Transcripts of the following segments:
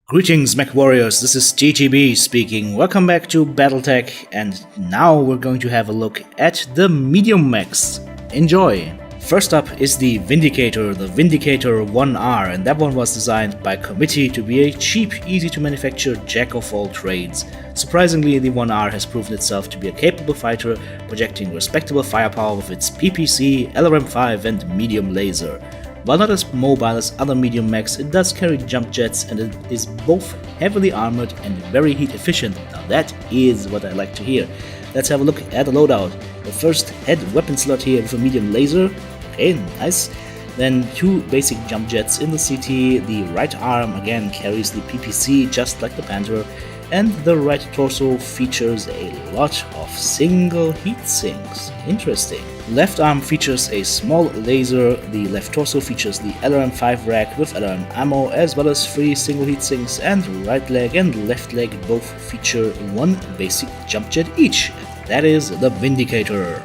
Greetings, Mechwarriors, this is TTB speaking. Welcome back to BattleTech, and now we're going to have a look at the medium mechs. Enjoy! First up is the Vindicator 1R, and that one was designed by committee to be a cheap, easy to manufacture jack of all trades. Surprisingly, the 1R has proven itself to be a capable fighter, projecting respectable firepower with its PPC, LRM-5 and medium laser. While not as mobile as other medium mechs, it does carry jump jets and it is both heavily armored and very heat efficient. Now that is what I like to hear. Let's have a look at the loadout. The first head weapon slot here with a medium laser. Okay, nice. Then two basic jump jets in the CT. The right arm again carries the PPC just like the Panther. And the right torso features a lot of single heat sinks. Interesting. Left arm features a small laser, the left torso features the LRM-5 rack with LRM ammo as well as 3 single heat sinks, and right leg and left leg both feature one basic jump jet each. That is the Vindicator.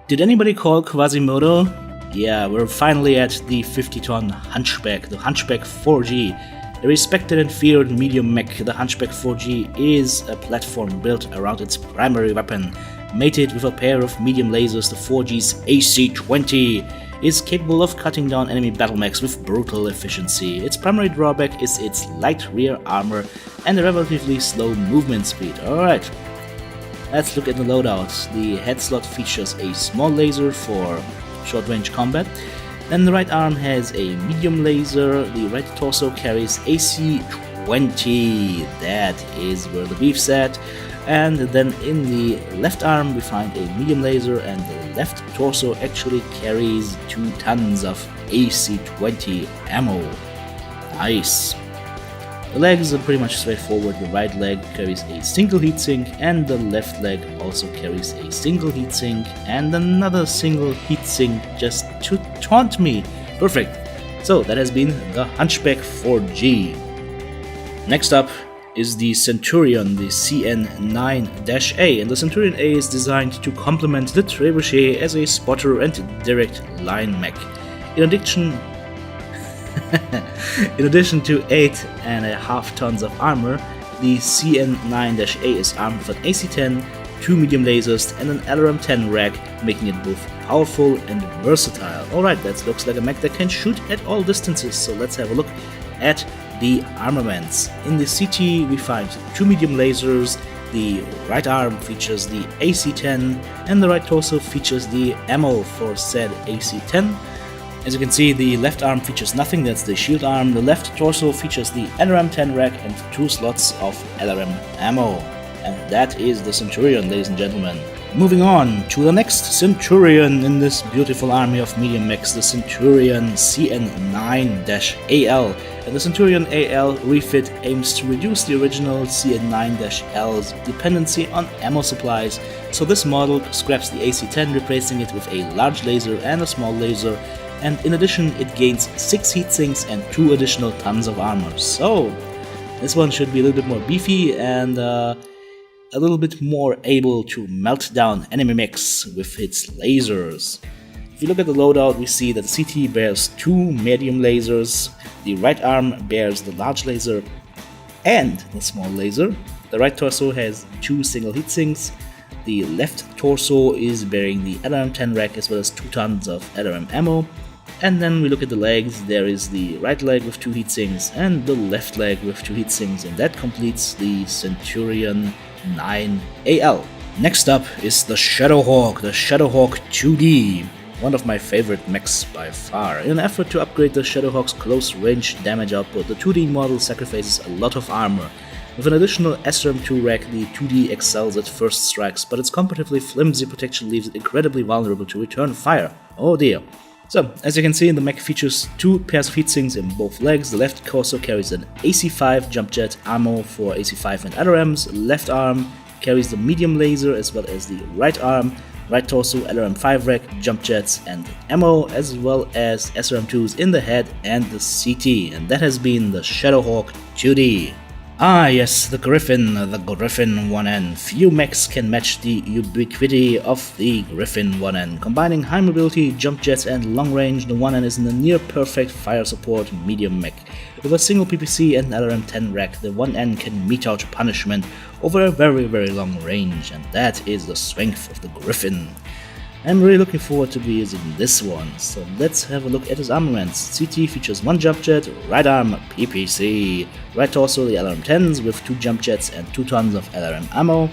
Did anybody call Quasimodo? Yeah, we're finally at the 50-ton Hunchback, the Hunchback 4G. A respected and feared medium mech, the Hunchback 4G is a platform built around its primary weapon. Mated with a pair of medium lasers, the 4G's AC-20 is capable of cutting down enemy battle mechs with brutal efficiency. Its primary drawback is its light rear armor and a relatively slow movement speed. Alright, let's look at the loadouts. The head slot features a small laser for short-range combat. Then the right arm has a medium laser, the right torso carries AC-20, that is where the beef's at. And then in the left arm we find a medium laser, and the left torso actually carries 2 tons of AC-20 ammo. Nice. The legs are pretty much straightforward. The right leg carries a single heatsink, and the left leg also carries a single heatsink and another single heatsink just to taunt me. Perfect. So that has been the Hunchback 4G. Next up is the Centurion, the CN9-A, and the Centurion A is designed to complement the Trebuchet as a spotter and direct line mech. In addition to 8.5 tons of armor, the CN9-A is armed with an AC-10, 2 medium lasers, and an LRM-10 rack, making it both powerful and versatile. Alright, that looks like a mech that can shoot at all distances, so let's have a look at the armaments. In the CT we find 2 medium lasers, the right arm features the AC-10, and the right torso features the ammo for said AC-10. As you can see, the left arm features nothing, that's the shield arm. The left torso features the LRM-10 rack and 2 slots of LRM ammo. And that is the Centurion, ladies and gentlemen. Moving on to the next Centurion in this beautiful army of medium mechs, the Centurion CN9-AL. And the Centurion AL refit aims to reduce the original CN9-L's dependency on ammo supplies. So this model scraps the AC-10, replacing it with a large laser and a small laser. And in addition, it gains 6 heatsinks and 2 additional tons of armor. So this one should be a little bit more beefy and a little bit more able to melt down enemy mechs with its lasers. If you look at the loadout, we see that the CT bears 2 medium lasers, the right arm bears the large laser and the small laser, the right torso has 2 single heatsinks, the left torso is bearing the LRM-10 rack as well as 2 tons of LRM ammo. And then we look at the legs, there is the right leg with 2 heatsinks and the left leg with 2 heatsinks, and that completes the Centurion 9AL. Next up is the Shadowhawk, the Shadowhawk 2D, one of my favorite mechs by far. In an effort to upgrade the Shadowhawk's close-range damage output, the 2D model sacrifices a lot of armor. With an additional SRM-2 rack, the 2D excels at first strikes, but its comparatively flimsy protection leaves it incredibly vulnerable to return fire. Oh dear. So, as you can see, the mech features 2 pairs of heatsinks in both legs. The left torso carries an AC-5 jump jet ammo for AC-5 and LRMs. Left arm carries the medium laser as well as the right arm. Right torso, LRM-5 rack, jump jets and ammo, as well as SRM-2s in the head and the CT. And that has been the Shadowhawk 2D. Ah yes, the Griffin 1N. Few mechs can match the ubiquity of the Griffin 1N. Combining high mobility, jump jets and long range, the 1N is a near perfect fire support medium mech. With a single PPC and LRM-10 rack, the 1N can mete out punishment over a very long range, and that is the strength of the Griffin. I'm really looking forward to be using this one, so let's have a look at his armaments. CT features 1 jump jet, right arm PPC, right torso the LRM-10s with 2 jump jets and 2 tons of LRM ammo.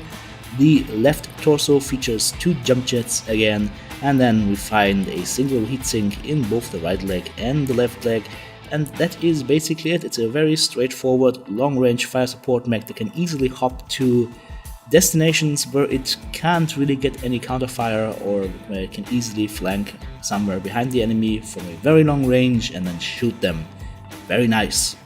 The left torso features 2 jump jets again, and then we find a single heatsink in both the right leg and the left leg, and that is basically it. It's a very straightforward long-range fire support mech that can easily hop to destinations where it can't really get any counterfire, or where it can easily flank somewhere behind the enemy from a very long range and then shoot them. Very nice.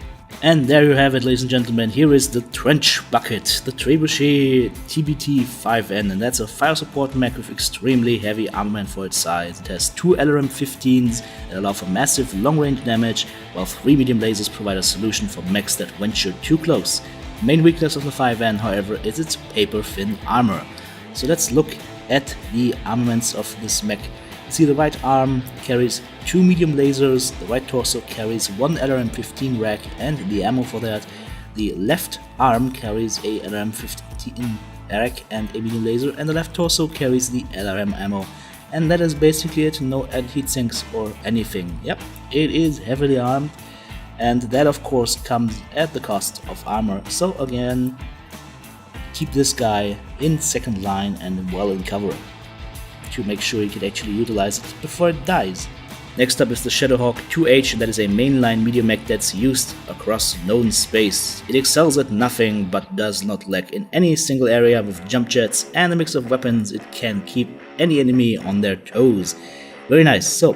And there you have it, ladies and gentlemen. Here is the Trench Bucket, the Trebuchet TBT-5N, and that's a fire support mech with extremely heavy armament for its size. It has 2 LRM-15s that allow for massive long-range damage, while 3 medium lasers provide a solution for mechs that venture too close. Main weakness of the 5N, however, is its paper-thin armor. So let's look at the armaments of this mech. You see the right arm carries 2 medium lasers, the right torso carries 1 LRM-15 rack and the ammo for that. The left arm carries a LRM-15 rack and a medium laser, and the left torso carries the LRM ammo. And that is basically it, no added heatsinks or anything. Yep, it is heavily armed. And that of course comes at the cost of armor, so again, keep this guy in second line and well in cover to make sure you can actually utilize it before it dies. Next up is the Shadowhawk 2H, that is a mainline medium mech that's used across known space. It excels at nothing but does not lack in any single area. With jump jets and a mix of weapons, it can keep any enemy on their toes. Very nice. So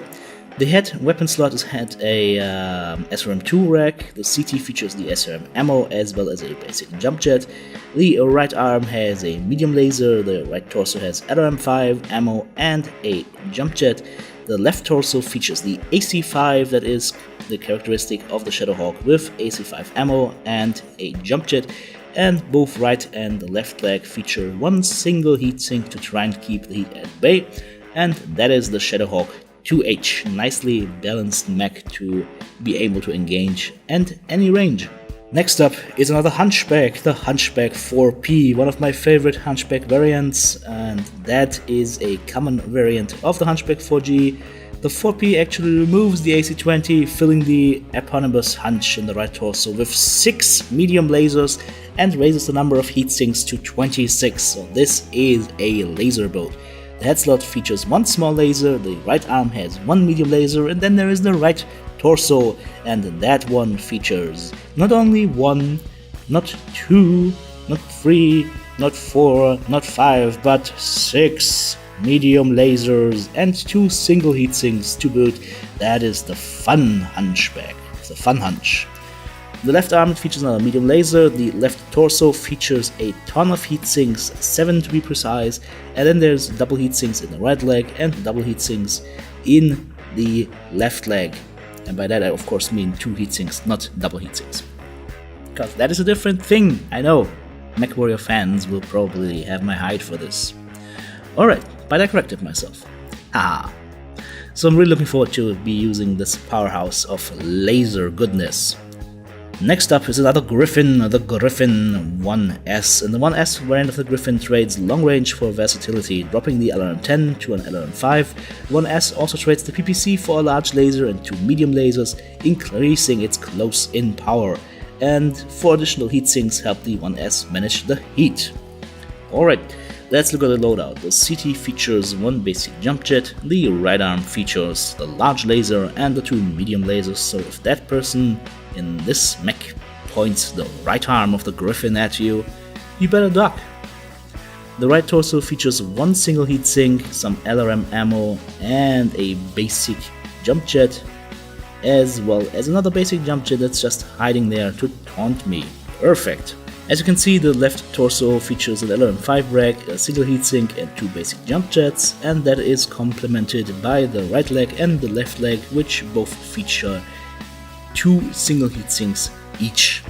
the head weapon slot had a SRM-2 rack, the CT features the SRM ammo as well as a basic jump jet, the right arm has a medium laser, the right torso has LRM-5 ammo and a jump jet, the left torso features the AC-5, that is the characteristic of the Shadowhawk, with AC-5 ammo and a jump jet, and both right and the left leg feature 1 single heatsink to try and keep the heat at bay, and that is the Shadowhawk 2H, nicely balanced mech to be able to engage at any range. Next up is another Hunchback, the Hunchback 4P, one of my favorite Hunchback variants, and that is a common variant of the Hunchback 4G. The 4P actually removes the AC-20, filling the eponymous hunch in the right torso with 6 medium lasers and raises the number of heatsinks to 26, so this is a laser boat. The head slot features 1 small laser, the right arm has 1 medium laser, and then there is the right torso, and that one features not only 1, not 2, not 3, not 4, not 5, but 6 medium lasers and 2 single heatsinks to boot. That is the fun Hunchback, the fun hunch. The left arm features another medium laser, the left torso features a ton of heatsinks, 7 to be precise, and then there's double heatsinks in the right leg and double heatsinks in the left leg. And by that I of course mean 2 heatsinks, not double heatsinks. Because that is a different thing, I know. Mechwarrior fans will probably have my hide for this. Alright, but I corrected myself. Haha. So I'm really looking forward to be using this powerhouse of laser goodness. Next up is another Griffin, the Griffin 1S, and the 1S variant of the Griffin trades long range for versatility, dropping the LRM-10 to an LRM-5. The 1S also trades the PPC for a large laser and 2 medium lasers, increasing its close-in power, and 4 additional heatsinks help the 1S manage the heat. Alright, let's look at the loadout. The CT features 1 basic jump jet, the right arm features the large laser and the 2 medium lasers, so if that person in this mech points the right arm of the Griffin at you, you better duck. The right torso features 1 single heatsink, some LRM ammo, and a basic jump jet, as well as another basic jump jet that's just hiding there to taunt me. Perfect. As you can see, the left torso features an LRM-5 rack, a single heatsink and 2 basic jump jets, and that is complemented by the right leg and the left leg, which both feature 2 single heatsinks each.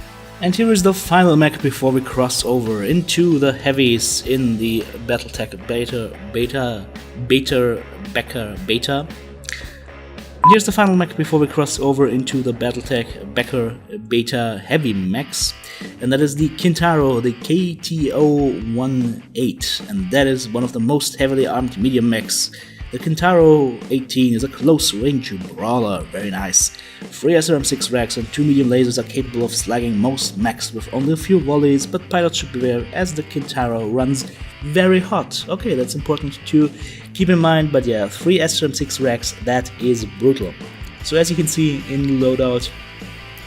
And here is the final mech before we cross over into the heavies in the BattleTech Beta. Here's the final mech before we cross over into the BattleTech Beta heavy mechs, and that is the Kintaro, the KTO-18, and that is one of the most heavily armed medium mechs. The Kintaro 18 is a close-range brawler, very nice. 3 SRM-6 racks and 2 medium lasers are capable of slagging most mechs with only a few volleys, but pilots should beware as the Kintaro runs very hot. Okay, that's important to keep in mind, but yeah, 3 SRM-6 racks, that is brutal. So as you can see in the loadout,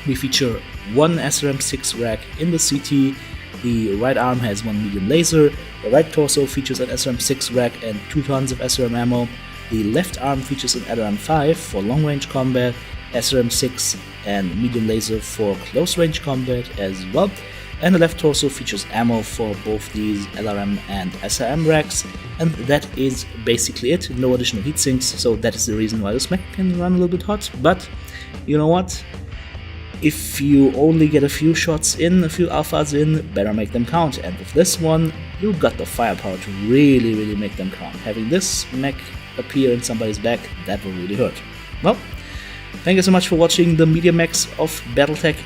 we feature 1 SRM-6 rack in the CT. The right arm has 1 medium laser, the right torso features an SRM-6 rack and 2 tons of SRM ammo, the left arm features an LRM-5 for long-range combat, SRM-6 and medium laser for close-range combat as well, and the left torso features ammo for both these LRM and SRM racks, and that is basically it. No additional heatsinks, so that is the reason why this mech can run a little bit hot, but you know what? If you only get a few shots in, a few alphas in, better make them count. And with this one, you got the firepower to really make them count. Having this mech appear in somebody's back, that will really hurt. Well, thank you so much for watching the media mechs of BattleTech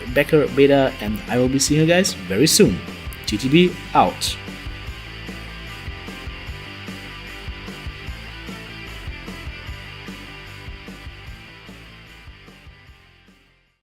Beta, and I will be seeing you guys very soon. TTB out.